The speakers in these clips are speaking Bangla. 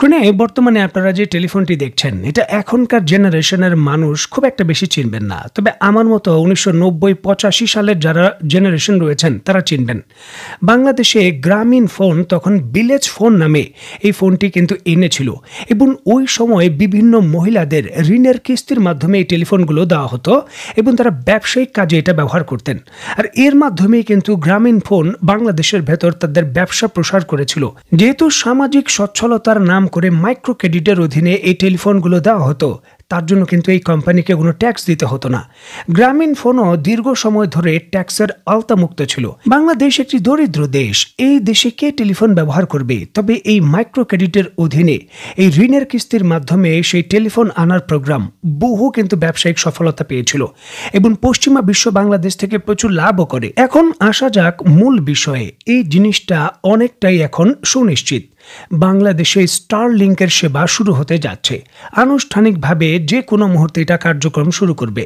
স্ক্রিনে বর্তমানে আপনারা যে টেলিফোনটি দেখছেন, এটা এখনকার জেনারেশনের মানুষ খুব একটা বেশি চিনবেন না। তবে আমার মতো ১৯৯০-৮৫ সালের যারা জেনারেশন রয়েছেন তারা চিনবেন। বাংলাদেশে গ্রামীণ ফোন তখন ভিলেজ ফোন নামে এই ফোনটি কিন্তু এনেছিল এবং ওই সময় বিভিন্ন মহিলাদের ঋণের কিস্তির মাধ্যমে এই টেলিফোনগুলো দেওয়া হতো এবং তারা ব্যবসায়িক কাজে এটা ব্যবহার করতেন। আর এর মাধ্যমেই কিন্তু গ্রামীণ ফোন বাংলাদেশের ভেতর তাদের ব্যবসা প্রসার করেছিল। যেহেতু সামাজিক সচ্ছলতার নাম করে মাইক্রো ক্রেডিটের অধীনে এই টেলিফোনগুলো দেওয়া হতো, তার জন্য কিন্তু এই কোম্পানিকে কোনো ট্যাক্স দিতে হতো না। গ্রামীণ ফোনও দীর্ঘ সময় ধরে ট্যাক্সের আওতামুক্ত ছিল। বাংলাদেশ একটি দরিদ্র দেশ, এই দেশে কে টেলিফোন ব্যবহার করবে? তবে এই মাইক্রো ক্রেডিটের অধীনে এই ঋণের কিস্তির মাধ্যমে সেই টেলিফোন আনার প্রোগ্রাম বহু কিন্তু ব্যবসায়িক সফলতা পেয়েছিল এবং পশ্চিমা বিশ্ব বাংলাদেশ থেকে প্রচুর লাভও করে। এখন আসা যাক মূল বিষয়ে। এই জিনিসটা অনেকটাই এখন সুনিশ্চিত। বাংলাদেশে স্টারলিংকের সেবা শুরু হতে যাচ্ছে। আনুষ্ঠানিকভাবে যে কোনো মুহূর্তে এটা কার্যক্রম শুরু করবে।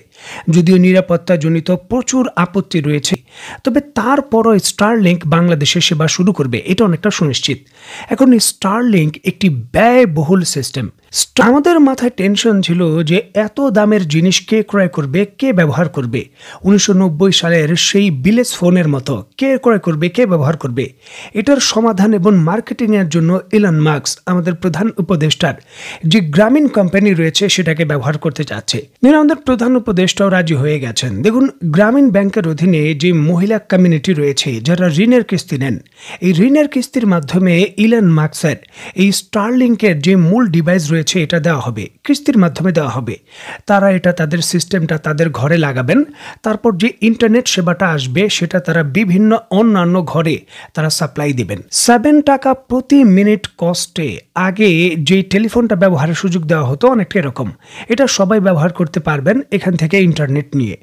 যদিও নিরাপত্তাজনিত প্রচুর আপত্তি রয়েছে, তবে তারপরও স্টারলিংক বাংলাদেশে সেবা শুরু করবে, এটা অনেকটা সুনিশ্চিত। এখন স্টারলিংক একটি ব্যয়বহুল সিস্টেম। আমাদের মাথায় টেনশন ছিল যে এত দামের জিনিস কে ক্রয় করবে, কে ব্যবহার করবে। ১৯৯০ সালের সেই ভিলেজ ফোনের মতো কে ক্রয় করবে, কে ব্যবহার করবে। এটার সমাধান এবং মার্কেটিং এর জন্য ইলন মাস্ক আমাদের প্রধান উপদেষ্টার যে গ্রামীণ কোম্পানি রয়েছে সেটাকে ব্যবহার করতে চাচ্ছে। আমাদের প্রধান উপদেষ্টাও রাজি হয়ে গেছেন। দেখুন, গ্রামীণ ব্যাংকের অধীনে যে মহিলা কমিউনিটি রয়েছে যারা ঋণের কিস্তি নেন, এই ঋণের কিস্তির মাধ্যমে ইলন মাস্কের এই স্টারলিংকের যে মূল ডিভাইস রয়েছে এটা দেওয়া হবে, কিস্তির মাধ্যমে দেওয়া হবে। তারা এটা তাদের সিস্টেমটা তাদের ঘরে লাগাবেন। তারপর যে ইন্টারনেট সেবাটা আসবে সেটা তারা বিভিন্ন অন্যান্য ঘরে তারা সাপ্লাই দিবেন। 7 টাকা প্রতি মিনিট কস্টে আগে যে টেলিফোনটা ব্যবহারের সুযোগ দেওয়া হতো অনেকটা এরকম। এটা সবাই ব্যবহার করতে পারবেন এখান থেকে ইন্টারনেট নিয়ে।